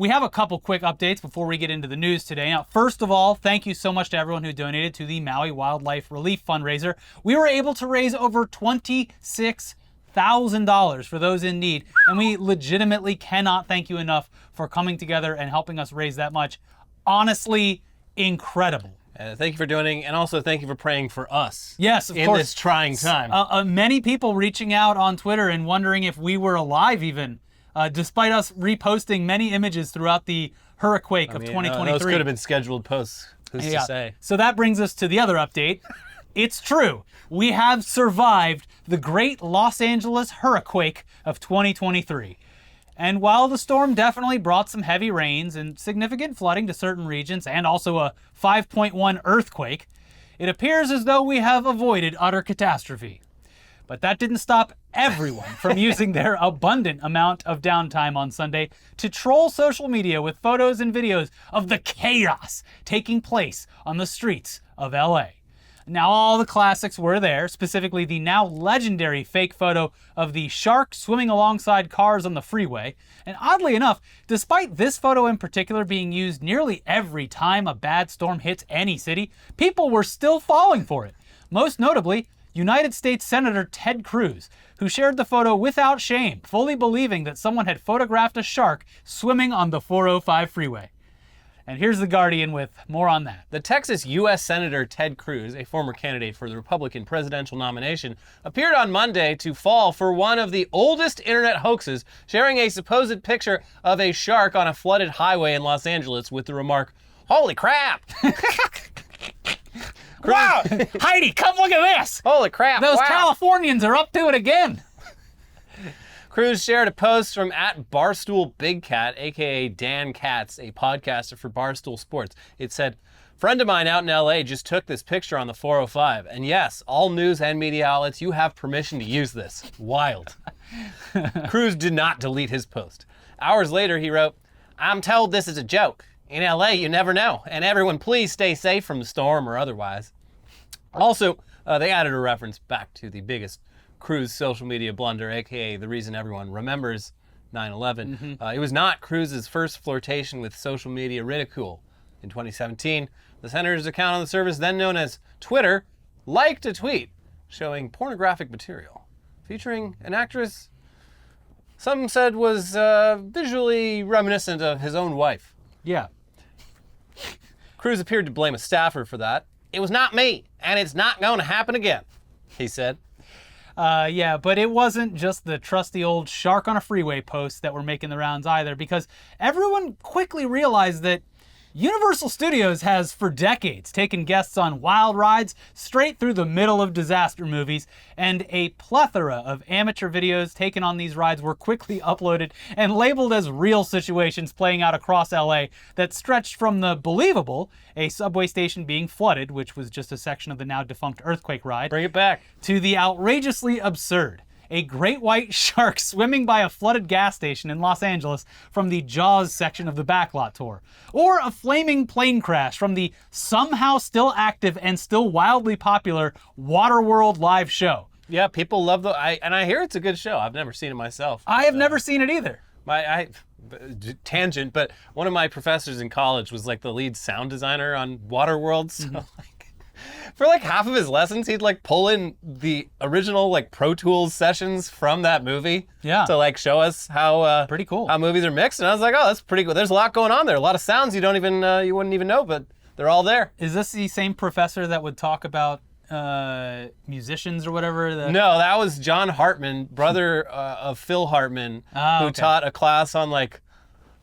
We have a couple quick updates before we get into the news today. Now, first of all, thank you so much to everyone who donated to the Maui Wildlife Relief Fundraiser. We were able to raise over $26,000 for those in need, and we legitimately cannot thank you enough for coming together and helping us raise that much. Honestly, incredible. Thank you for donating, and also thank you for praying for us. Yes, of course. In this trying time. Many people reaching out on Twitter and wondering if we were alive even, despite us reposting many images throughout the Hurriquake of 2023. Those could have been scheduled posts. Who's to say? So that brings us to the other update. It's true. We have survived the great Los Angeles Hurriquake of 2023. And while the storm definitely brought some heavy rains and significant flooding to certain regions and also a 5.1 earthquake, it appears as though we have avoided utter catastrophe. But that didn't stop everyone from using their abundant amount of downtime on Sunday to troll social media with photos and videos of the chaos taking place on the streets of LA. Now, all the classics were there, specifically the now legendary fake photo of the shark swimming alongside cars on the freeway. And oddly enough, despite this photo in particular being used nearly every time a bad storm hits any city, people were still falling for it. Most notably, United States Senator Ted Cruz, who shared the photo without shame, fully believing that someone had photographed a shark swimming on the 405 freeway. And here's The Guardian with more on that. The Texas U.S. Senator Ted Cruz, a former candidate for the Republican presidential nomination, appeared on Monday to fall for one of the oldest internet hoaxes, sharing a supposed picture of a shark on a flooded highway in Los Angeles with the remark, "Holy crap!" Wow! Heidi, come look at this! Holy crap, Those wow. Californians are up to it again! Cruz shared a post from @BarstoolBigCat, aka Dan Katz, a podcaster for Barstool Sports. It said, "Friend of mine out in LA just took this picture on the 405. And yes, all news and media outlets, you have permission to use this." Wild. Cruz did not delete his post. Hours later, he wrote, "I'm told this is a joke. In LA, you never know. And everyone, please stay safe from the storm or otherwise." Also, they added a reference back to the biggest Cruz social media blunder, aka the reason everyone remembers 9/11. It was not Cruz's first flirtation with social media ridicule. In 2017, the senator's account on the service, then known as Twitter, liked a tweet showing pornographic material featuring an actress some said was visually reminiscent of his own wife. Yeah. Cruz appeared to blame a staffer for that. "It was not me, and it's not going to happen again," he said. Yeah, but it wasn't just the trusty old shark on a freeway posts that were making the rounds either, because everyone quickly realized that Universal Studios has for decades taken guests on wild rides straight through the middle of disaster movies, and a plethora of amateur videos taken on these rides were quickly uploaded and labeled as real situations playing out across LA that stretched from the believable, a subway station being flooded, which was just a section of the now defunct Earthquake ride, Bring it back. to the outrageously absurd, a great white shark swimming by a flooded gas station in Los Angeles from the Jaws section of the Backlot tour, or a flaming plane crash from the somehow still active and still wildly popular Waterworld live show. Yeah, people love and I hear it's a good show. I've never seen it myself. I have never seen it either. Tangent, but one of my professors in college was like the lead sound designer on Waterworld, so for like half of his lessons, he'd like pull in the original like Pro Tools sessions from that movie to like show us how pretty cool how movies are mixed. And I was like, oh, that's pretty cool. There's a lot going on there. A lot of sounds you wouldn't even know, but they're all there. Is this the same professor that would talk about musicians or whatever? No, that was John Hartman, brother of Phil Hartman, who taught a class on like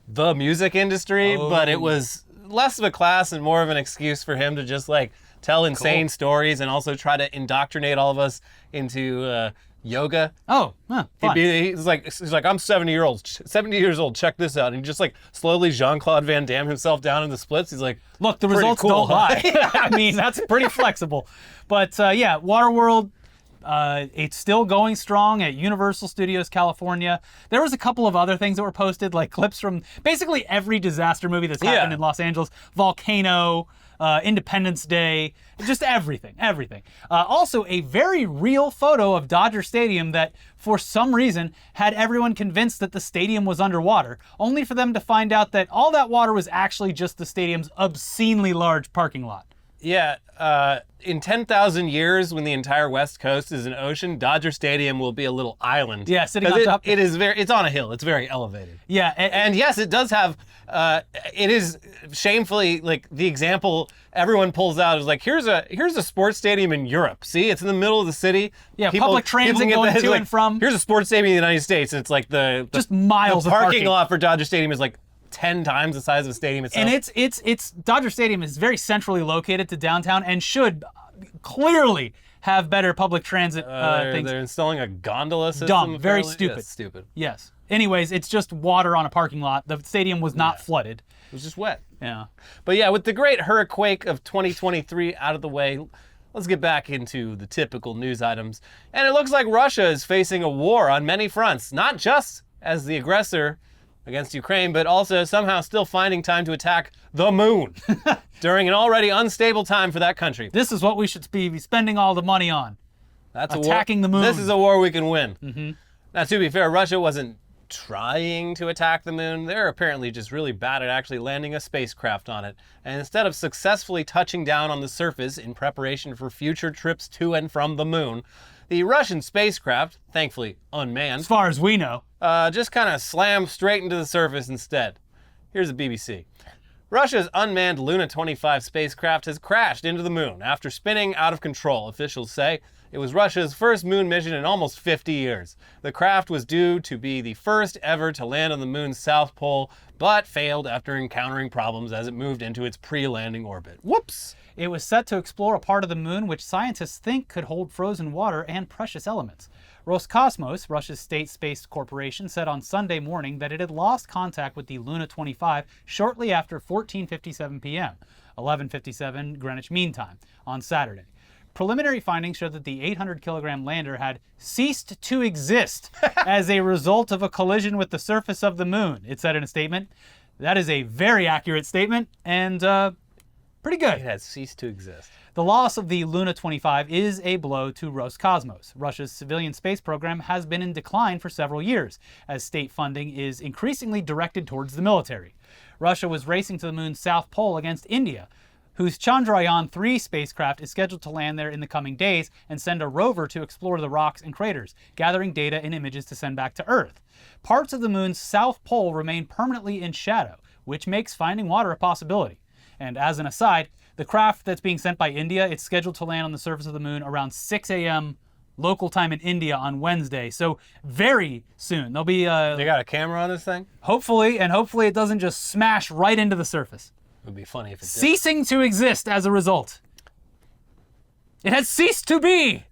the music industry, but it was less of a class and more of an excuse for him to just like tell insane stories and also try to indoctrinate all of us into yoga. Oh, fun. He's like, I'm 70 years old. Check this out. And he just like slowly Jean-Claude Van Damme himself down in the splits. He's like, look, the results don't lie. I mean, that's pretty flexible. But yeah, Waterworld, It's still going strong at Universal Studios California. There was a couple of other things that were posted, like clips from basically every disaster movie that's happened in Los Angeles. Volcano, Independence Day, just everything. Also, a very real photo of Dodger Stadium that, for some reason, had everyone convinced that the stadium was underwater, only for them to find out that all that water was actually just the stadium's obscenely large parking lot. Yeah, in 10,000 years, when the entire West Coast is an ocean, Dodger Stadium will be a little island. Yeah, sitting on top. It's on a hill. It's very elevated. Yeah, and yes, it does have. It is shamefully like the example everyone pulls out is like here's a sports stadium in Europe. See, it's in the middle of the city. Yeah, public transit going to and from. Here's a sports stadium in the United States, and it's like just miles the of parking lot for Dodger Stadium is like 10 times the size of the stadium itself. And it's Dodger Stadium is very centrally located to downtown and should clearly have better public transit things. They're installing a gondola system. Dumb, very apparently. stupid. Yeah, stupid. Yes. Anyways, it's just water on a parking lot. The stadium was not flooded. It was just wet. Yeah. But yeah, with the great Hurriquake of 2023 out of the way, let's get back into the typical news items. And it looks like Russia is facing a war on many fronts, not just as the aggressor against Ukraine, but also somehow still finding time to attack the moon during an already unstable time for that country. This is what we should be spending all the money on. That's attacking the moon. This is a war we can win. Mm-hmm. Now, to be fair, Russia wasn't trying to attack the moon. They're apparently just really bad at actually landing a spacecraft on it. And instead of successfully touching down on the surface in preparation for future trips to and from the moon, the Russian spacecraft, thankfully unmanned, as far as we know, just kind of slammed straight into the surface instead. Here's the BBC. Russia's unmanned Luna 25 spacecraft has crashed into the moon after spinning out of control, officials say. It was Russia's first moon mission in almost 50 years. The craft was due to be the first ever to land on the moon's south pole, but failed after encountering problems as it moved into its pre-landing orbit. Whoops! It was set to explore a part of the moon which scientists think could hold frozen water and precious elements. Roscosmos, Russia's state space corporation, said on Sunday morning that it had lost contact with the Luna 25 shortly after 14:57 p.m., 11:57 Greenwich Mean Time, on Saturday. Preliminary findings show that the 800-kilogram lander had ceased to exist as a result of a collision with the surface of the moon, it said in a statement. That is a very accurate statement and pretty good. It has ceased to exist. The loss of the Luna 25 is a blow to Roscosmos. Russia's civilian space program has been in decline for several years, as state funding is increasingly directed towards the military. Russia was racing to the moon's south pole against India, whose Chandrayaan-3 spacecraft is scheduled to land there in the coming days and send a rover to explore the rocks and craters, gathering data and images to send back to Earth. Parts of the moon's south pole remain permanently in shadow, which makes finding water a possibility. And as an aside, the craft that's being sent by India, it's scheduled to land on the surface of the moon around 6 a.m. local time in India on Wednesday. So very soon. There'll be They got a camera on this thing? hopefully it doesn't just smash right into the surface. It would be funny if it did. Ceasing to exist as a result. It has ceased to be.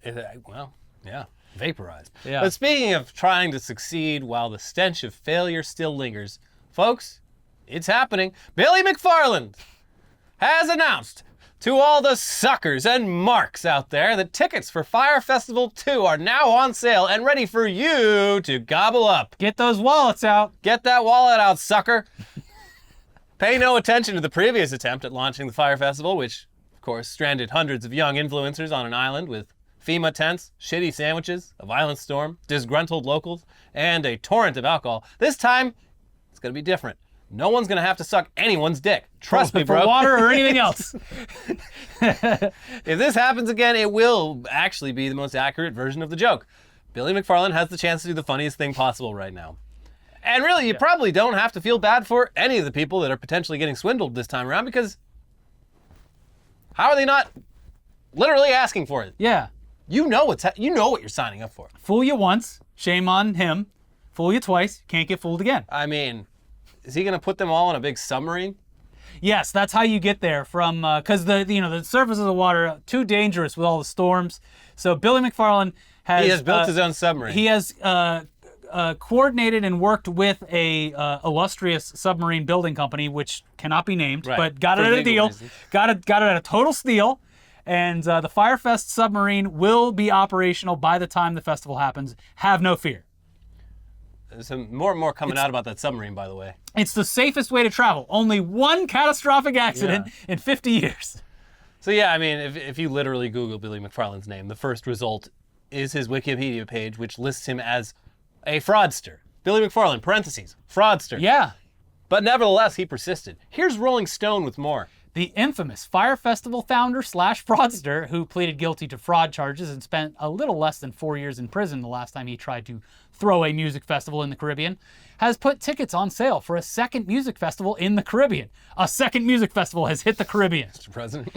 Vaporized. Yeah. But speaking of trying to succeed while the stench of failure still lingers, folks, it's happening. Billy McFarland has announced to all the suckers and marks out there that tickets for Fyre Festival 2 are now on sale and ready for you to gobble up. Get those wallets out. Get that wallet out, sucker. Pay no attention to the previous attempt at launching the Fyre Festival, which, of course, stranded hundreds of young influencers on an island with FEMA tents, shitty sandwiches, a violent storm, disgruntled locals, and a torrent of alcohol. This time, it's going to be different. No one's going to have to suck anyone's dick. Trust me, bro. For water or anything else. If this happens again, it will actually be the most accurate version of the joke. Billy McFarland has the chance to do the funniest thing possible right now. And really, you probably don't have to feel bad for any of the people that are potentially getting swindled this time around, because how are they not literally asking for it? Yeah. You know what you're signing up for. Fool you once, shame on him. Fool you twice, can't get fooled again. I mean, is he going to put them all on a big submarine? Yes, that's how you get there from, because the surface of the water, too dangerous with all the storms. So Billy McFarland He has built his own submarine. He has coordinated and worked with a illustrious submarine building company, which cannot be named, Right. but got For it at a legal deal. reasons. Got it at a total steal. And the Fyre Fest submarine will be operational by the time the festival happens. Have no fear. There's some more and more coming out about that submarine, by the way. It's the safest way to travel. Only one catastrophic accident in 50 years. So yeah, I mean, if you literally Google Billy McFarland's name, the first result is his Wikipedia page, which lists him as a fraudster. Billy McFarland, parentheses, fraudster. Yeah. But nevertheless, he persisted. Here's Rolling Stone with more. The infamous Fyre Festival founder / fraudster, who pleaded guilty to fraud charges and spent a little less than 4 years in prison the last time he tried to throw a music festival in the Caribbean, has put tickets on sale for a second music festival in the Caribbean. A second music festival has hit the Caribbean. Mr. President.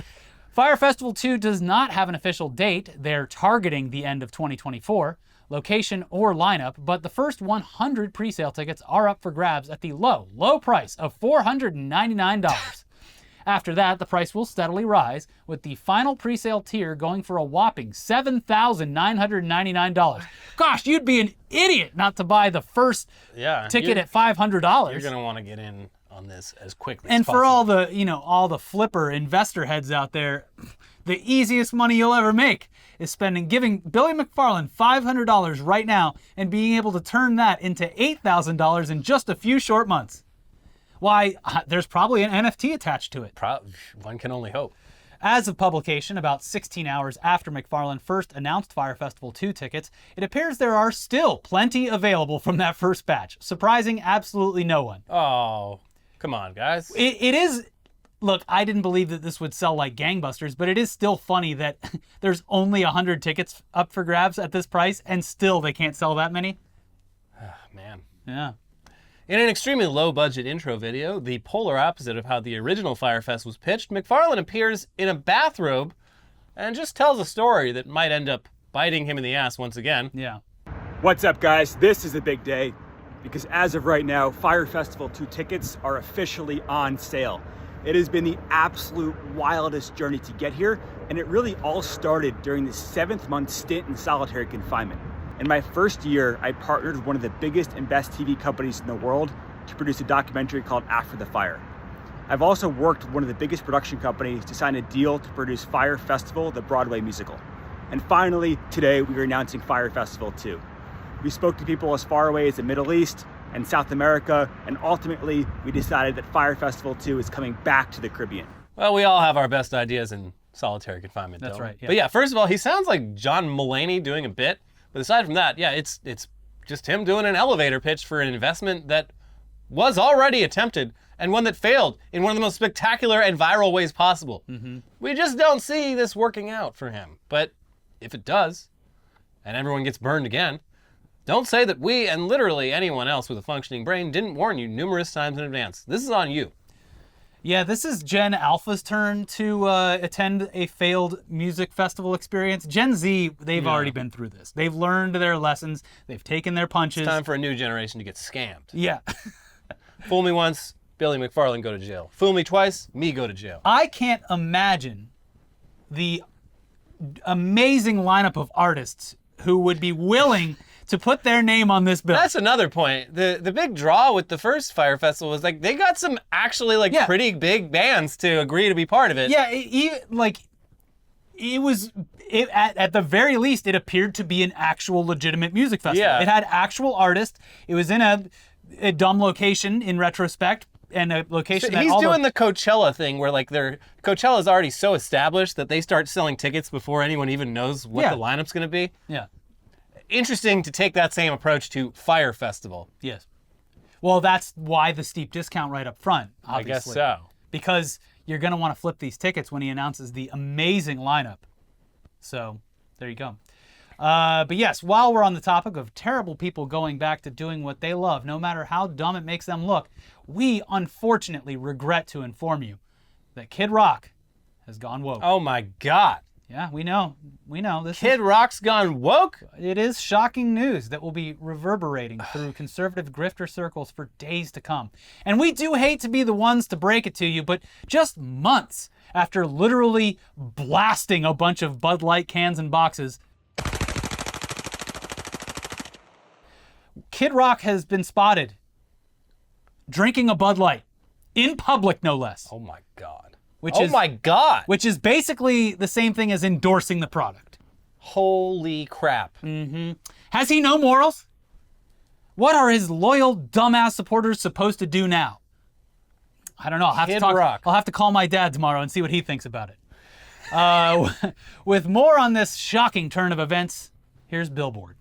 Fyre Festival 2 does not have an official date. They're targeting the end of 2024, location or lineup, but the first 100 pre-sale tickets are up for grabs at the low price of $499. After that, the price will steadily rise, with the final pre-sale tier going for a whopping $7,999. Gosh, you'd be an idiot not to buy the first ticket at $500. You're going to want to get in on this as quickly and as possible. for all the flipper investor heads out there, the easiest money you'll ever make is giving Billy McFarland $500 right now and being able to turn that into $8,000 in just a few short months. Why, there's probably an NFT attached to it. One can only hope. As of publication, about 16 hours after McFarland first announced Fyre Festival 2 tickets, it appears there are still plenty available from that first batch, surprising absolutely no one. Oh, come on, guys. It is... Look, I didn't believe that this would sell like gangbusters, but it is still funny that there's only 100 tickets up for grabs at this price, and still they can't sell that many. Man. Yeah. In an extremely low-budget intro video, the polar opposite of how the original Fyre Fest was pitched, McFarland appears in a bathrobe and just tells a story that might end up biting him in the ass once again. Yeah. What's up, guys? This is a big day because as of right now, Fyre Festival 2 tickets are officially on sale. It has been the absolute wildest journey to get here, and it really all started during the 7th-month stint in solitary confinement. In my first year, I partnered with one of the biggest and best TV companies in the world to produce a documentary called After the Fire. I've also worked with one of the biggest production companies to sign a deal to produce Fyre Festival, the Broadway musical. And finally, today, we are announcing Fyre Festival 2. We spoke to people as far away as the Middle East and South America, and ultimately, we decided that Fyre Festival 2 is coming back to the Caribbean. Well, we all have our best ideas in solitary confinement, That's don't we? right, yeah. But yeah, first of all, he sounds like John Mulaney doing a bit. But aside from that, yeah, it's just him doing an elevator pitch for an investment that was already attempted and one that failed in one of the most spectacular and viral ways possible. Mm-hmm. We just don't see this working out for him. But if it does, and everyone gets burned again, don't say that we and literally anyone else with a functioning brain didn't warn you numerous times in advance. This is on you. Yeah, this is Gen Alpha's turn to attend a failed music festival experience. Gen Z, they've already been through this. They've learned their lessons. They've taken their punches. It's time for a new generation to get scammed. Yeah. Fool me once, Billy McFarland go to jail. Fool me twice, me go to jail. I can't imagine the amazing lineup of artists who would be willing to put their name on this bill. That's another point. The big draw with the first Fyre Festival was like they got some actually pretty big bands to agree to be part of it. Yeah, at the very least, it appeared to be an actual legitimate music festival. Yeah. It had actual artists. It was in a dumb location in retrospect, and a location that He's doing the Coachella thing where Coachella is already so established that they start selling tickets before anyone even knows what the lineup's going to be. Yeah. Interesting to take that same approach to Fyre Festival. Yes. Well, that's why the steep discount right up front, obviously. I guess so. Because you're going to want to flip these tickets when he announces the amazing lineup. So, there you go. But yes, while we're on the topic of terrible people going back to doing what they love, no matter how dumb it makes them look, we unfortunately regret to inform you that Kid Rock has gone woke. Oh my God. Yeah, we know. Kid Rock's gone woke? It is shocking news that will be reverberating through conservative grifter circles for days to come. And we do hate to be the ones to break it to you, but just months after literally blasting a bunch of Bud Light cans and boxes, Kid Rock has been spotted drinking a Bud Light in public, no less. Oh my God. which Oh my God. which is basically the same thing as endorsing the product. Holy crap. Has he no morals? What are his loyal dumbass supporters supposed to do now? I don't know. Kid Rock. I'll have to call my dad tomorrow and see what he thinks about it. With more on this shocking turn of events, here's Billboard.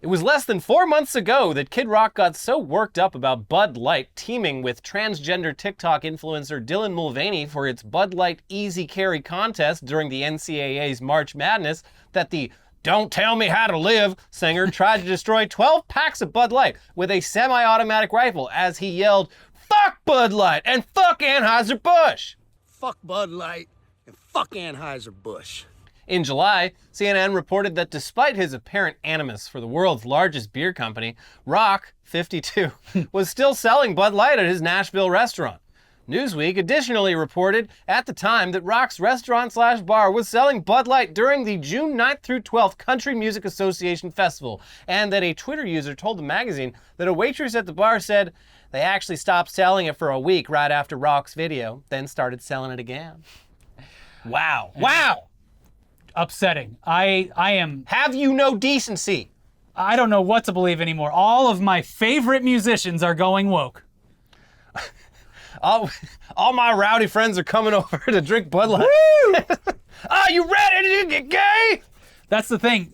It was less than 4 months ago that Kid Rock got so worked up about Bud Light teaming with transgender TikTok influencer Dylan Mulvaney for its Bud Light Easy Carry contest during the NCAA's March Madness that the "Don't Tell Me How to Live" singer tried to destroy 12 packs of Bud Light with a semi-automatic rifle as he yelled, "Fuck Bud Light and fuck Anheuser-Busch!" Fuck Bud Light and fuck Anheuser-Busch. In July, CNN reported that despite his apparent animus for the world's largest beer company, Rock, 52, was still selling Bud Light at his Nashville restaurant. Newsweek additionally reported at the time that Rock's restaurant/bar was selling Bud Light during the June 9th through 12th Country Music Association Festival, and that a Twitter user told the magazine that a waitress at the bar said they actually stopped selling it for a week right after Rock's video, then started selling it again. Wow. Wow! Upsetting. I am... Have you no decency? I don't know what to believe anymore. All of my favorite musicians are going woke. All my rowdy friends are coming over to drink Bud Light. Woo! Are you ready to get gay? That's the thing.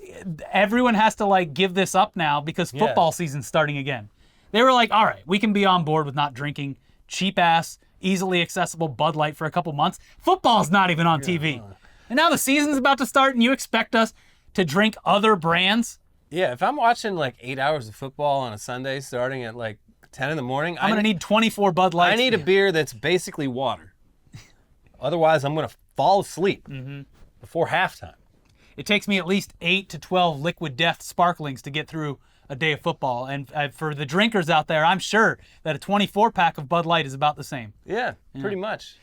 Everyone has to like give this up now because football season's starting again. They were like, all right, we can be on board with not drinking cheap ass, easily accessible Bud Light for a couple months. Football's not even on TV. And now the season's about to start and you expect us to drink other brands? Yeah, if I'm watching like 8 hours of football on a Sunday starting at like 10 in the morning, I'm going to need 24 Bud Lights. I need a beer that's basically water. Otherwise, I'm going to fall asleep before halftime. It takes me at least 8 to 12 Liquid Death sparklings to get through a day of football. And for the drinkers out there, I'm sure that a 24-pack of Bud Light is about the same. Yeah, pretty much.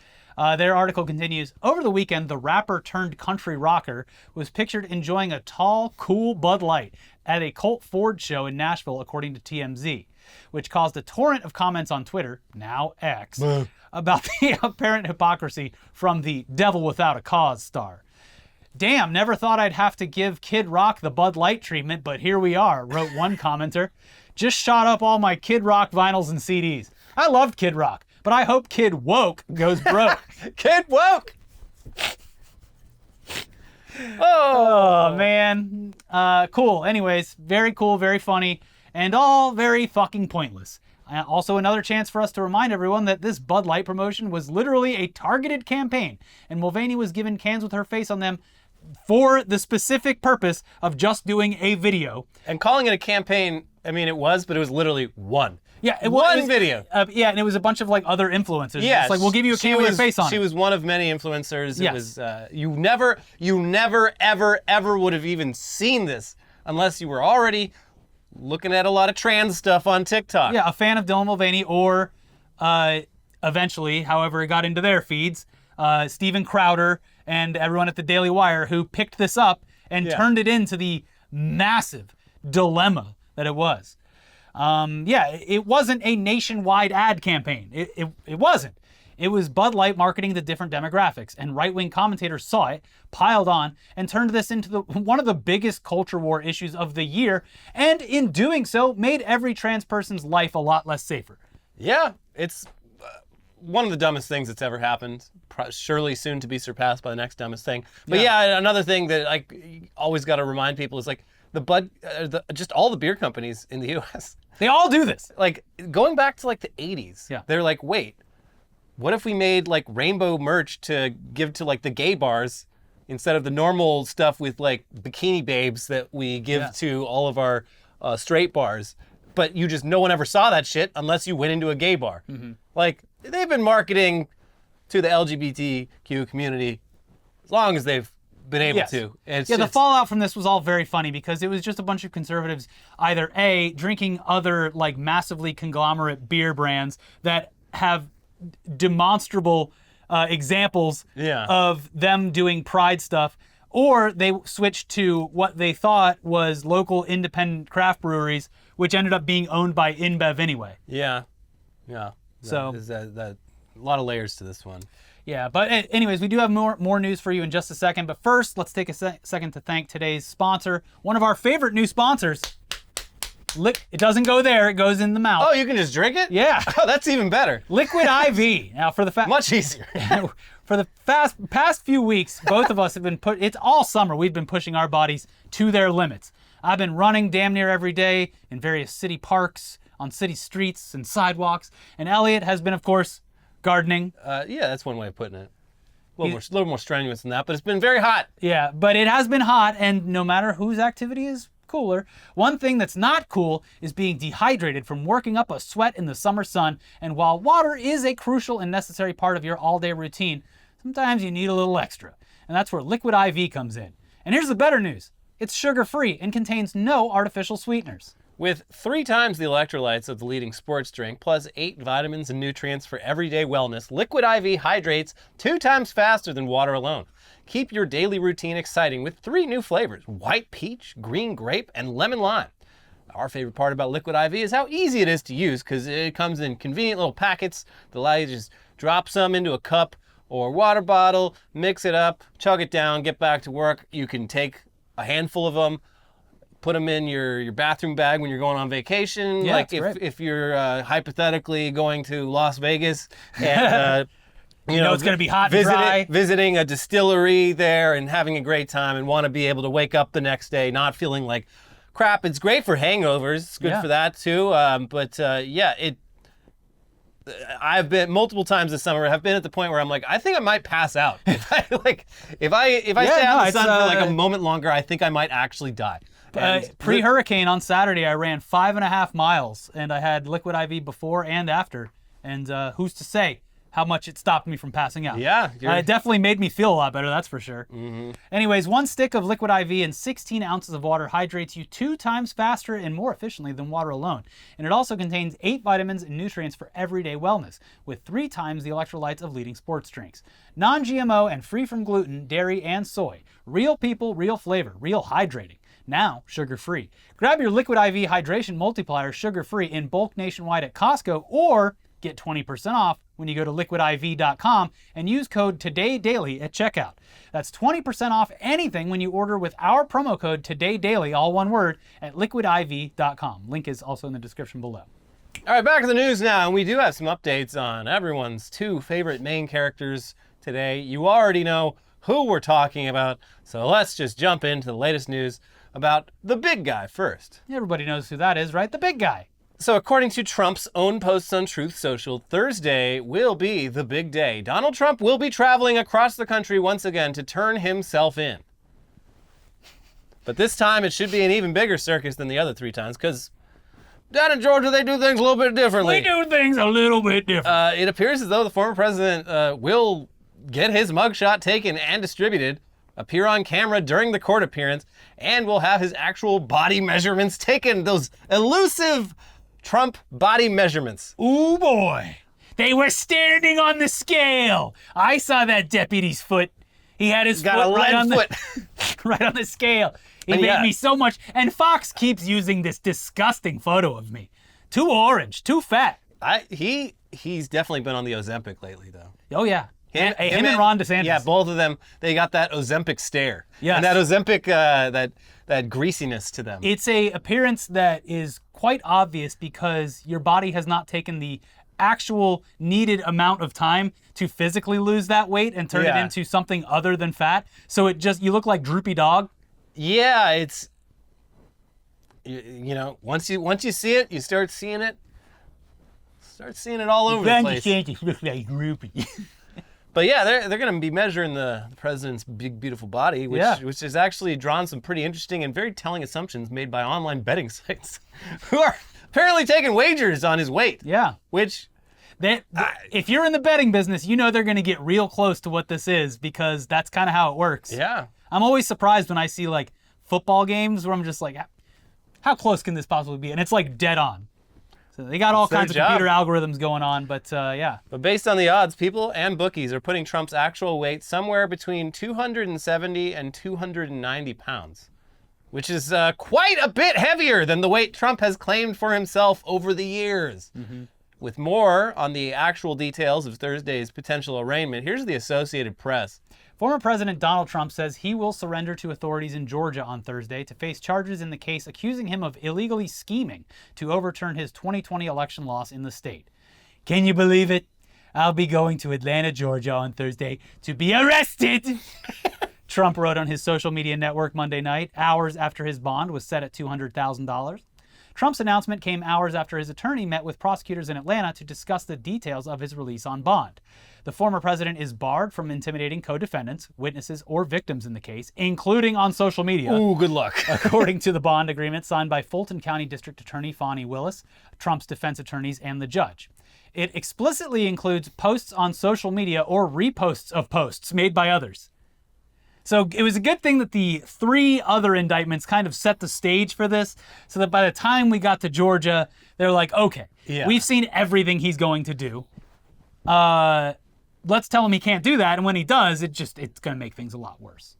Their article continues, over the weekend, the rapper turned country rocker was pictured enjoying a tall, cool Bud Light at a Colt Ford show in Nashville, according to TMZ, which caused a torrent of comments on Twitter, now X, about the apparent hypocrisy from the Devil Without a Cause star. Damn, never thought I'd have to give Kid Rock the Bud Light treatment, but here we are, wrote one commenter. Just shot up all my Kid Rock vinyls and CDs. I loved Kid Rock, but I hope Kid Woke goes broke. Kid Woke! Oh, man. Cool. Anyways, very cool, very funny, and all very fucking pointless. Also another chance for us to remind everyone that this Bud Light promotion was literally a targeted campaign, and Mulvaney was given cans with her face on them for the specific purpose of just doing a video. And calling it a campaign, I mean, it was, but it was literally one. Yeah, it One was, video. Yeah, and it was a bunch of like other influencers. Yeah, It's like, we'll give you a can with your face on She it. was one of many influencers. Yes. It was, you never, ever would have even seen this unless you were already looking at a lot of trans stuff on TikTok. Yeah, a fan of Dylan Mulvaney, or eventually, however it got into their feeds, Steven Crowder and everyone at the Daily Wire who picked this up and turned it into the massive dilemma that it was. It wasn't a nationwide ad campaign. It wasn't. It was Bud Light marketing to different demographics, and right-wing commentators saw it, piled on, and turned this into one of the biggest culture war issues of the year, and in doing so, made every trans person's life a lot less safer. Yeah, it's one of the dumbest things that's ever happened. Surely soon to be surpassed by the next dumbest thing. But another thing that I always got to remind people is like just all the beer companies in the U.S. They all do this. Like going back to like the 80s. Yeah. They're like, wait, what if we made like rainbow merch to give to like the gay bars instead of the normal stuff with like bikini babes that we give to all of our straight bars? But no one ever saw that shit unless you went into a gay bar. Mm-hmm. Like they've been marketing to the LGBTQ community as long as they've been able to. The fallout from this was all very funny because it was just a bunch of conservatives either A, drinking other like massively conglomerate beer brands that have demonstrable examples of them doing pride stuff, or they switched to what they thought was local independent craft breweries, which ended up being owned by InBev anyway. Yeah. So A lot of layers to this one. Yeah, but anyways, we do have more news for you in just a second. But first, let's take a second to thank today's sponsor, one of our favorite new sponsors. It doesn't go there; it goes in the mouth. Oh, you can just drink it? Yeah. Oh, that's even better. Liquid IV. Now, for the Much easier. for the past few weeks, both of us have been it's all summer. We've been pushing our bodies to their limits. I've been running damn near every day in various city parks, on city streets and sidewalks, and Elliot has been, of course, gardening. Yeah, that's one way of putting it. A little more strenuous than that, but it's been very hot. Yeah, but it has been hot, and no matter whose activity is cooler, one thing that's not cool is being dehydrated from working up a sweat in the summer sun. And while water is a crucial and necessary part of your all-day routine, sometimes you need a little extra. And that's where Liquid IV comes in. And here's the better news. It's sugar-free and contains no artificial sweeteners. With 3 times the electrolytes of the leading sports drink, plus 8 vitamins and nutrients for everyday wellness, Liquid IV hydrates 2 times faster than water alone. Keep your daily routine exciting with 3 new flavors: white peach, green grape, and lemon lime. Our favorite part about Liquid IV is how easy it is to use, because it comes in convenient little packets that allow you to just drop some into a cup or water bottle, mix it up, chug it down, get back to work. You can take a handful of them, put them in your bathroom bag when you're going on vacation. Yeah, like that's if you're hypothetically going to Las Vegas and You know it's going to be hot and dry. Visiting a distillery there and having a great time, and want to be able to wake up the next day not feeling like crap. It's great for hangovers. It's good for that too. I've been multiple times this summer. Have been at the point where I'm like, I think I might pass out if I stay out in the sun for like a moment longer. I think I might actually die. Pre-hurricane on Saturday, I ran 5.5 miles, and I had Liquid IV before and after. And who's to say how much it stopped me from passing out? Yeah. It definitely made me feel a lot better, that's for sure. Mm-hmm. Anyways, 1 stick of Liquid IV and 16 ounces of water hydrates you 2 times faster and more efficiently than water alone. And it also contains 8 vitamins and nutrients for everyday wellness, with 3 times the electrolytes of leading sports drinks. Non-GMO and free from gluten, dairy, and soy. Real people, real flavor, real hydrating. Now sugar-free. Grab your Liquid IV Hydration Multiplier sugar-free in bulk nationwide at Costco, or get 20% off when you go to liquidiv.com and use code TODAYDAILY at checkout. That's 20% off anything when you order with our promo code TODAYDAILY, all one word, at liquidiv.com. Link is also in the description below. All right, back to the news now, and we do have some updates on everyone's 2 favorite main characters today. You already know who we're talking about, so let's just jump into the latest news about the big guy first. Everybody knows who that is, right? The big guy. So according to Trump's own posts on Truth Social, Thursday will be the big day. Donald Trump will be traveling across the country once again to turn himself in. But this time it should be an even bigger circus than the other 3 times, because down in Georgia they do things a little bit differently. We do things a little bit different. It appears as though the former president will get his mugshot taken and distributed, appear on camera during the court appearance, and will have his actual body measurements taken. Those elusive Trump body measurements. Ooh boy. They were standing on the scale. I saw that deputy's foot. He had his Got foot a right lead on foot. right on the scale. It And made yeah. me so much. And Fox keeps using this disgusting photo of me. Too orange, too fat. He's definitely been on the Ozempic lately, though. Oh yeah. Him and Ron DeSantis. Yeah, both of them. They got that Ozempic stare. Yes. And that Ozempic, that greasiness to them. It's a appearance that is quite obvious because your body has not taken the actual needed amount of time to physically lose that weight and turn it into something other than fat. So you look like droopy dog. Yeah, it's, you know, once you see it, you start seeing it. Start seeing it all over the place. Then you look like droopy. But yeah, they're going to be measuring the president's big, beautiful body, which has actually drawn some pretty interesting and very telling assumptions made by online betting sites who are apparently taking wagers on his weight. Yeah. Which, if you're in the betting business, you know they're going to get real close to what this is because that's kind of how it works. yeah. I'm always surprised when I see like football games where I'm just like, how close can this possibly be? And it's like dead on. So they got all kinds of computer algorithms going on, but yeah. But based on the odds, people and bookies are putting Trump's actual weight somewhere between 270 and 290 pounds, which is quite a bit heavier than the weight Trump has claimed for himself over the years. Mm-hmm. With more on the actual details of Thursday's potential arraignment, here's the Associated Press. Former President Donald Trump says he will surrender to authorities in Georgia on Thursday to face charges in the case accusing him of illegally scheming to overturn his 2020 election loss in the state. Can you believe it? I'll be going to Atlanta, Georgia on Thursday to be arrested, Trump wrote on his social media network Monday night, hours after his bond was set at $200,000. Trump's announcement came hours after his attorney met with prosecutors in Atlanta to discuss the details of his release on bond. The former president is barred from intimidating co-defendants, witnesses, or victims in the case, including on social media. Ooh, good luck. According to the bond agreement signed by Fulton County District Attorney Fani Willis, Trump's defense attorneys, and the judge. It explicitly includes posts on social media or reposts of posts made by others. So it was a good thing that the 3 other indictments kind of set the stage for this, so that by the time we got to Georgia, they're like, okay, we've seen everything he's going to do. Let's tell him he can't do that, and when he does, it's going to make things a lot worse.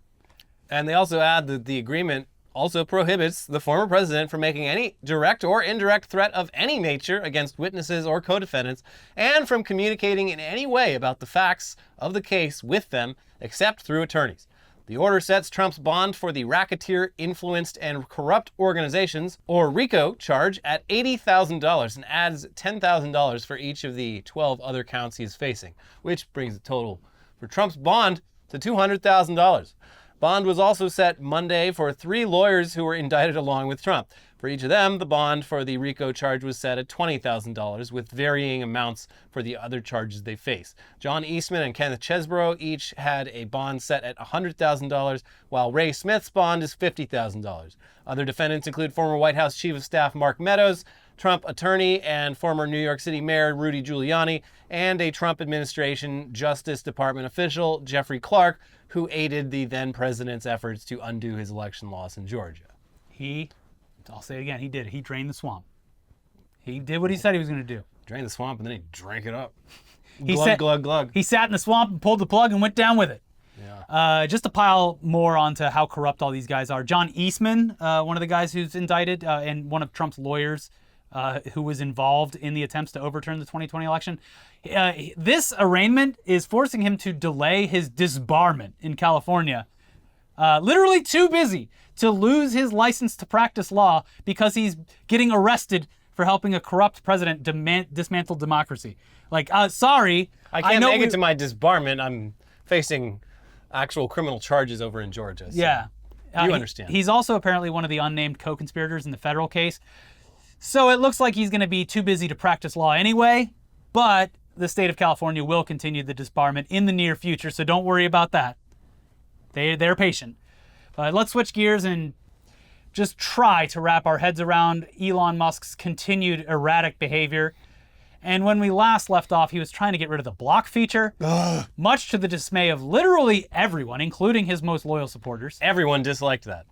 And they also add that the agreement also prohibits the former president from making any direct or indirect threat of any nature against witnesses or co-defendants, and from communicating in any way about the facts of the case with them, except through attorneys. The order sets Trump's bond for the Racketeer Influenced and Corrupt Organizations, or RICO, charge at $80,000 and adds $10,000 for each of the 12 other counts he is facing, which brings the total for Trump's bond to $200,000. Bond was also set Monday for 3 lawyers who were indicted along with Trump. For each of them, the bond for the RICO charge was set at $20,000, with varying amounts for the other charges they face. John Eastman and Kenneth Chesbrough each had a bond set at $100,000, while Ray Smith's bond is $50,000. Other defendants include former White House Chief of Staff Mark Meadows, Trump attorney and former New York City Mayor Rudy Giuliani, and a Trump administration Justice Department official, Jeffrey Clark, who aided the then president's efforts to undo his election loss in Georgia. I'll say it again, he did it. He drained the swamp. He did what he said he was going to do. Drained the swamp and then he drank it up. Glug. He sat in the swamp and pulled the plug and went down with it. Yeah. Just to pile more onto how corrupt all these guys are, John Eastman, one of the guys who's indicted, and one of Trump's lawyers who was involved in the attempts to overturn the 2020 election, this arraignment is forcing him to delay his disbarment in California. Literally too busy to lose his license to practice law because he's getting arrested for helping a corrupt president dismantle democracy. Like, sorry. I can't make it to my disbarment. I'm facing actual criminal charges over in Georgia. So yeah. You understand. He's also apparently one of the unnamed co-conspirators in the federal case. So it looks like he's going to be too busy to practice law anyway, but the state of California will continue the disbarment in the near future, so don't worry about that. They're patient. Let's switch gears and just try to wrap our heads around Elon Musk's continued erratic behavior. And when we last left off, he was trying to get rid of the block feature, much to the dismay of literally everyone, including his most loyal supporters. Everyone disliked that.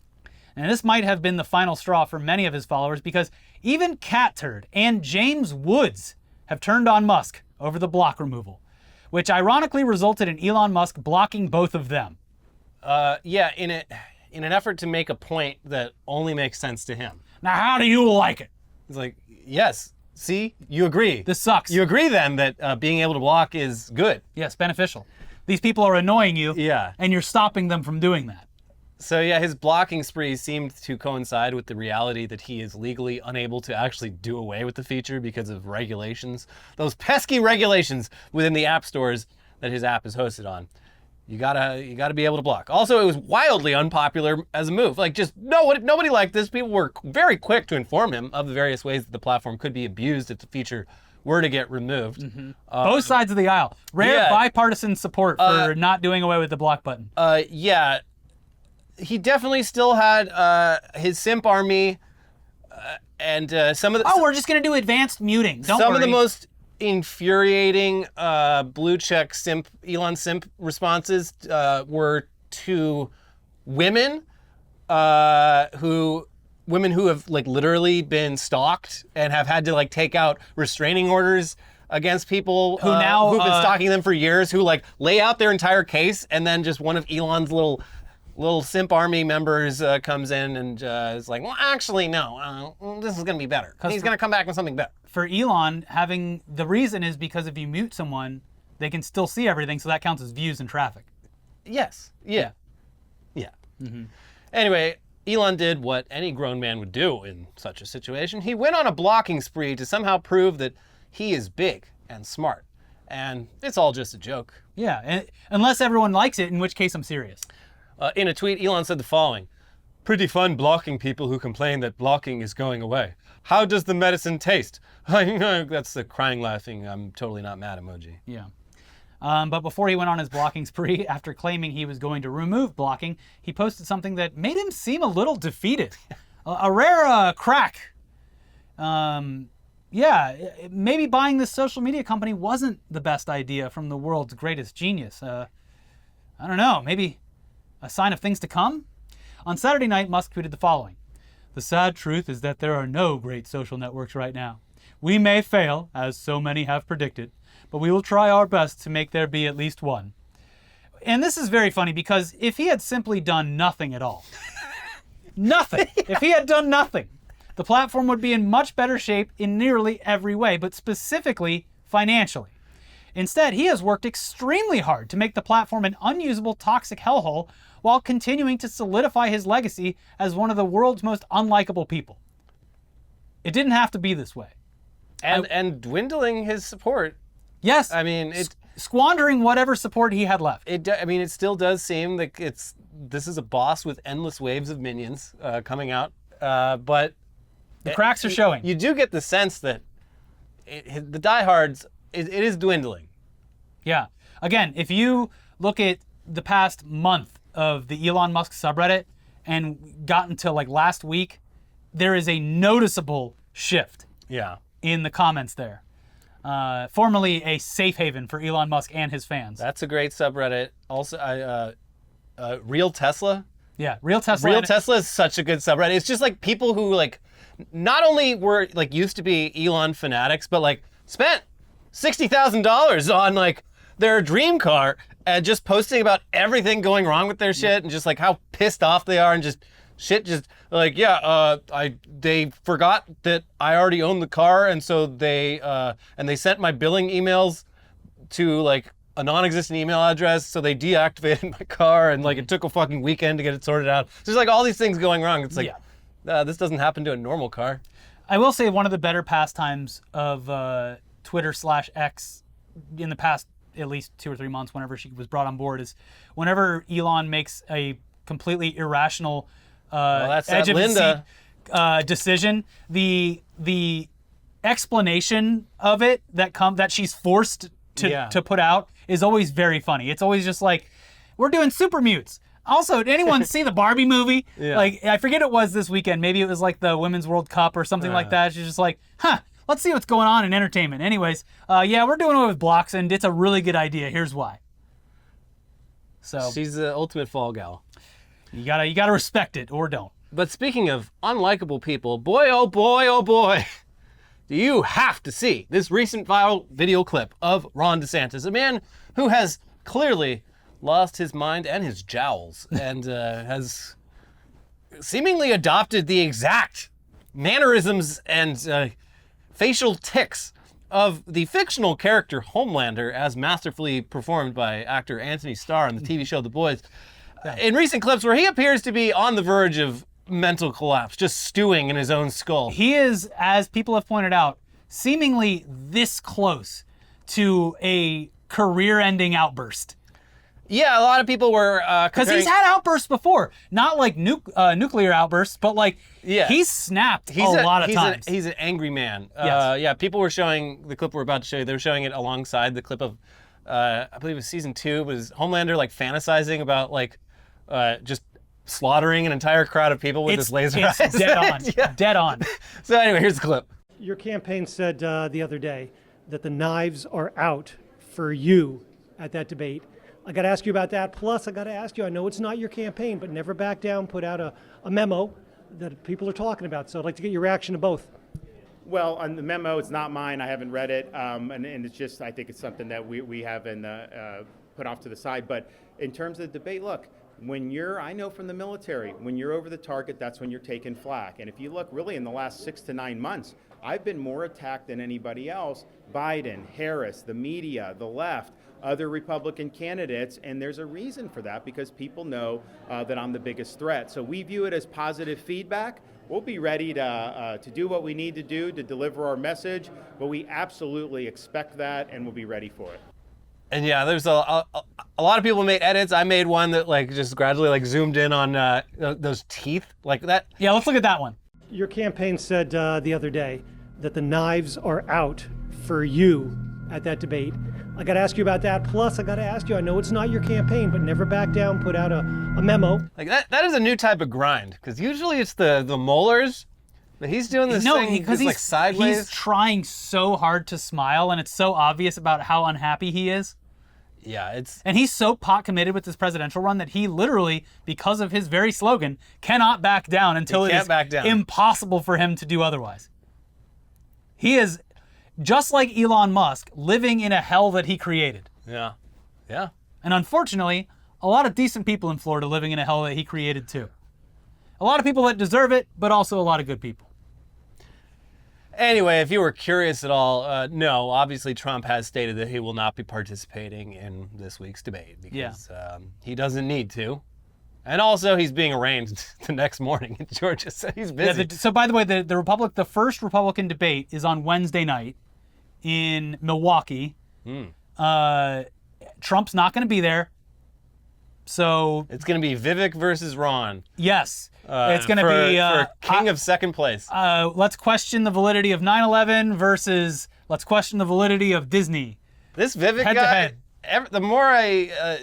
And this might have been the final straw for many of his followers, because even Cat Turd and James Woods have turned on Musk over the block removal, which ironically resulted in Elon Musk blocking both of them. In an effort to make a point that only makes sense to him. Now, how do you like it? He's like, yes, see, you agree. This sucks. You agree then that being able to block is good. Yes, beneficial. These people are annoying you, and you're stopping them from doing that. So yeah, his blocking spree seemed to coincide with the reality that he is legally unable to actually do away with the feature because of regulations. Those pesky regulations within the app stores that his app is hosted on. You gotta be able to block. Also, it was wildly unpopular as a move. Like, just nobody liked this. People were very quick to inform him of the various ways that the platform could be abused if the feature were to get removed. Mm-hmm. Both sides of the aisle. Rare bipartisan support for not doing away with the block button. Yeah. He definitely still had his simp army and some of the... we're just gonna do advanced muting. Don't worry. Some of the most infuriating blue check Elon simp responses were to women who have like literally been stalked and have had to like take out restraining orders against people who've been stalking them for years, who like lay out their entire case, and then just one of Elon's little little simp army members comes in and is like, well, actually, no, this is going to be better. He's going to come back with something better. For Elon, the reason is because if you mute someone, they can still see everything, so that counts as views and traffic. Yes. Yeah. Anyway, Elon did what any grown man would do in such a situation. He went on a blocking spree to somehow prove that he is big and smart. And it's all just a joke. Yeah, unless everyone likes it, in which case I'm serious. In a tweet, Elon said the following: "Pretty fun blocking people who complain that blocking is going away. How does the medicine taste?" That's the crying, laughing, I'm totally not mad emoji. Yeah. But before he went on his blocking spree, after claiming he was going to remove blocking, he posted something that made him seem a little defeated. A rare crack. Yeah, maybe buying this social media company wasn't the best idea from the world's greatest genius. I don't know, maybe a sign of things to come? On Saturday night, Musk tweeted the following: "The sad truth is that there are no great social networks right now. We may fail, as so many have predicted, but we will try our best to make there be at least one." And this is very funny because if he had simply done nothing at all, nothing, if he had done nothing, the platform would be in much better shape in nearly every way, but specifically financially. Instead, he has worked extremely hard to make the platform an unusable, toxic hellhole while continuing to solidify his legacy as one of the world's most unlikable people. It didn't have to be this way. And dwindling his support. Yes. I mean, squandering whatever support he had left. It still does seem like this is a boss with endless waves of minions coming out, but the cracks are showing. You do get the sense that the diehards, it is dwindling. Yeah. Again, if you look at the past month of the Elon Musk subreddit and gotten to like last week, there is a noticeable shift. Yeah. In the comments there. Formerly a safe haven for Elon Musk and his fans. That's a great subreddit. Also, Real Tesla. Yeah, Real Tesla. Real Tesla is such a good subreddit. It's just like people who like not only were like used to be Elon fanatics, but like spent $60,000 on like their dream car and just posting about everything going wrong with their shit and just like how pissed off they are and just shit just like, they forgot that I already own the car, and so they sent my billing emails to like a non-existent email address, so they deactivated my car, and like it took a fucking weekend to get it sorted out. So there's like all these things going wrong. It's like, this doesn't happen to a normal car. I will say one of the better pastimes of Twitter/X in the past at least 2 or 3 months, whenever she was brought on board, is whenever Elon makes a completely irrational edge of his seat decision, the explanation of it that she's forced to put out is always very funny. It's always just like, we're doing super mutes. Also, did anyone see the Barbie movie? Yeah. Like, I forget it was this weekend. Maybe it was like the Women's World Cup or something like that. She's just like, let's see what's going on in entertainment. Anyways, we're doing away with blocks, and it's a really good idea. Here's why. So she's the ultimate fall gal. You gotta respect it, or don't. But speaking of unlikable people, boy, oh boy, do you have to see this recent viral video clip of Ron DeSantis, a man who has clearly lost his mind and his jowls and has seemingly adopted the exact mannerisms and facial tics of the fictional character Homelander, as masterfully performed by actor Anthony Starr on the TV show The Boys. In recent clips where he appears to be on the verge of mental collapse, just stewing in his own skull. He is, as people have pointed out, seemingly this close to a career-ending outburst. Yeah, a lot of people were because he's had outbursts before, not like nuclear outbursts, but like he's snapped a lot of times. He's an angry man. Yes. People were showing the clip we're about to show you. They were showing it alongside the clip of, I believe it was season 2, was Homelander like fantasizing about like just slaughtering an entire crowd of people with his laser eyes. It's dead on. Yeah. Dead on. So anyway, here's the clip. Your campaign said the other day that the knives are out for you at that debate. I got to ask you about that. Plus, I got to ask you, I know it's not your campaign, but never back down, put out a memo that people are talking about. So I'd like to get your reaction to both. Well, on the memo, it's not mine. I haven't read it. And it's just, I think it's something that we haven't put off to the side. But in terms of the debate, look, I know from the military, when you're over the target, that's when you're taking flak. And if you look really in the last 6 to 9 months, I've been more attacked than anybody else. Biden, Harris, the media, the left, other Republican candidates, and there's a reason for that because people know that I'm the biggest threat. So we view it as positive feedback. We'll be ready to do what we need to do to deliver our message, but we absolutely expect that and we'll be ready for it. And yeah, there's a lot of people made edits. I made one that like just gradually like zoomed in on those teeth like that. Yeah, let's look at that one. Your campaign said the other day that the knives are out for you at that debate. I got to ask you about that. Plus, I got to ask you, I know it's not your campaign, but never back down, put out a memo. Like that is a new type of grind because usually it's the molars, but he's doing this thing because just like sideways. He's trying so hard to smile, and it's so obvious about how unhappy he is. Yeah, and he's so pot committed with this presidential run that he literally, because of his very slogan, cannot back down until it is impossible for him to do otherwise. He is, just like Elon Musk, living in a hell that he created. Yeah. Yeah. And unfortunately, a lot of decent people in Florida living in a hell that he created too. A lot of people that deserve it, but also a lot of good people. Anyway, if you were curious at all, no, obviously Trump has stated that he will not be participating in this week's debate because he doesn't need to. And also, he's being arraigned the next morning in Georgia, so he's busy. Yeah, so by the way, the first Republican debate is on Wednesday night in Milwaukee. Trump's not going to be there. So it's going to be Vivek versus Ron. Yes. It's going to be for king of second place. Let's question the validity of 9/11 versus let's question the validity of Disney. This Vivek head guy, to head. The more I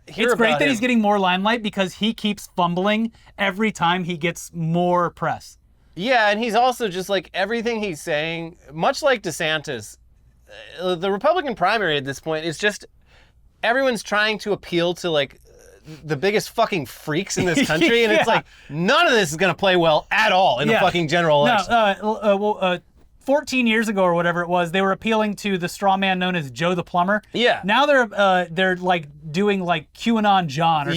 hear it's great about that him, he's getting more limelight because he keeps fumbling every time he gets more press. Yeah, and he's also just like everything he's saying, much like DeSantis, the Republican primary at this point is just everyone's trying to appeal to like the biggest fucking freaks in this country, and it's like none of this is going to play well at all in the fucking general election. 14 years ago or whatever it was, they were appealing to the straw man known as Joe the Plumber. Yeah. Now they're like doing like QAnon John or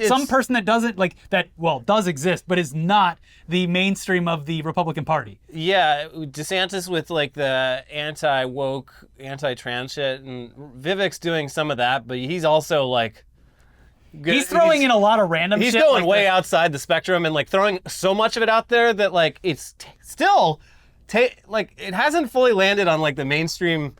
some person that doesn't like that. Well, does exist, but is not the mainstream of the Republican Party. Yeah, DeSantis with like the anti-woke, anti-trans shit, and Vivek's doing some of that, but he's also like. He's throwing in a lot of random shit. He's going way outside the spectrum and like throwing so much of it out there that like it's still like it hasn't fully landed on like the mainstream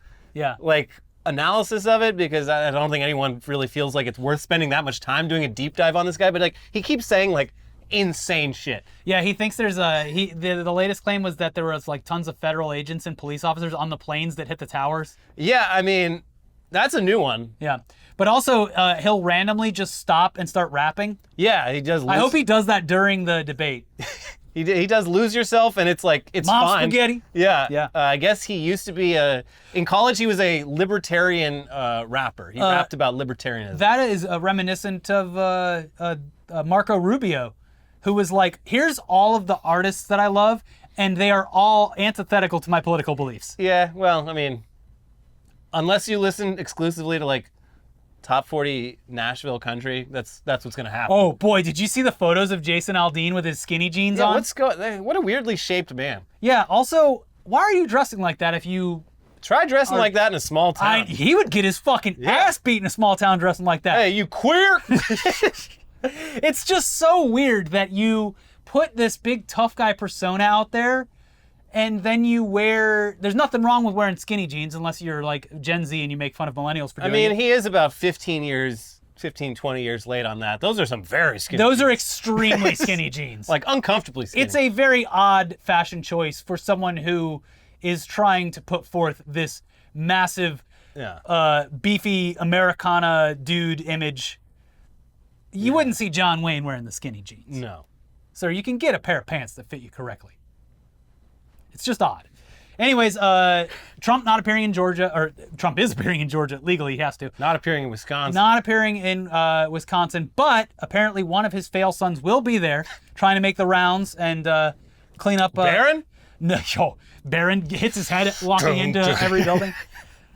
like analysis of it because I don't think anyone really feels like it's worth spending that much time doing a deep dive on this guy, but like he keeps saying like insane shit. Yeah, he thinks there's the latest claim was that there was like tons of federal agents and police officers on the planes that hit the towers. Yeah, I mean, that's a new one. Yeah. But also, he'll randomly just stop and start rapping. Yeah, he does. I hope he does that during the debate. He does lose yourself, and it's like, it's Mom fine. Spaghetti. Yeah. I guess he used to be in college, he was a libertarian rapper. He rapped about libertarianism. That is reminiscent of Marco Rubio, who was like, here's all of the artists that I love, and they are all antithetical to my political beliefs. Yeah, well, I mean, unless you listen exclusively to like top 40 Nashville country, that's what's gonna happen. Oh boy, did you see the photos of Jason Aldean with his skinny jeans on? What a weirdly shaped man. Yeah, also, why are you dressing like that if you... Try dressing like that in a small town. He would get his fucking ass beat in a small town dressing like that. Hey, you queer! It's just so weird that you put this big tough guy persona out there and then you wear... There's nothing wrong with wearing skinny jeans unless you're like Gen Z and you make fun of millennials for doing it. He is about 20 years late on that. Those are some very skinny Those jeans. are extremely skinny jeans. Like uncomfortably skinny. It's a very odd fashion choice for someone who is trying to put forth this massive, beefy Americana dude image. You wouldn't see John Wayne wearing the skinny jeans. No. Sir, you can get a pair of pants that fit you correctly. It's just odd. Anyways, Trump not appearing in Georgia, or Trump is appearing in Georgia legally, he has to. Not appearing in Wisconsin. Not appearing in Wisconsin, but apparently one of his fail sons will be there trying to make the rounds and clean up. Barron? No, Barron hits his head walking into every building.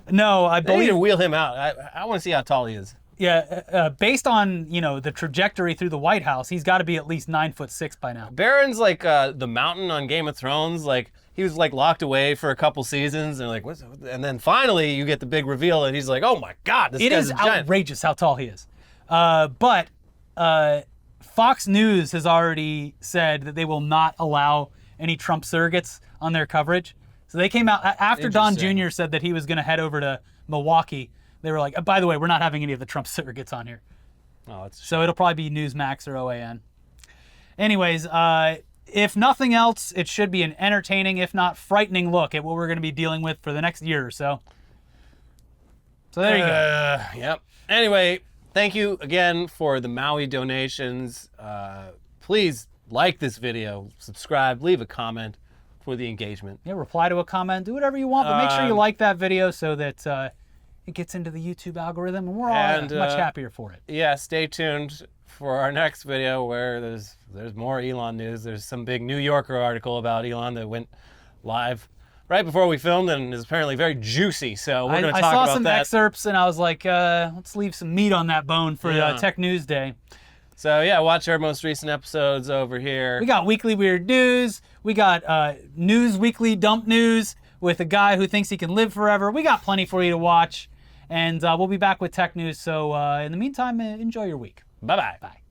No, I They need believe to wheel him out. I want to see how tall he is. based on the trajectory through the White House, he's got to be at least 9'6" by now. Baron's like the mountain on Game of Thrones. Like he was like locked away for a couple seasons, and like and then finally you get the big reveal, and he's like, oh my God, this guy's a giant. It is outrageous how tall he is. But Fox News has already said that they will not allow any Trump surrogates on their coverage. So they came out after Don Jr. said that he was going to head over to Milwaukee. They were like, by the way, we're not having any of the Trump surrogates on here. Oh, so it'll probably be Newsmax or OAN. Anyways, if nothing else, it should be an entertaining, if not frightening look at what we're going to be dealing with for the next year or so. So there you go. Yep. Anyway, thank you again for the Maui donations. Please like this video, subscribe, leave a comment for the engagement. Yeah, reply to a comment, do whatever you want, but make sure you like that video so that it gets into the YouTube algorithm, and we're all much happier for it. Yeah, stay tuned for our next video where there's more Elon news. There's some big New Yorker article about Elon that went live right before we filmed and is apparently very juicy. So we're going to talk about that. I saw some excerpts and I was like, let's leave some meat on that bone for Tech News Day. So yeah, watch our most recent episodes over here. We got Weekly Weird News. We got News Weekly Dump News with a guy who thinks he can live forever. We got plenty for you to watch. And we'll be back with tech news. So in the meantime, enjoy your week. Bye-bye. Bye.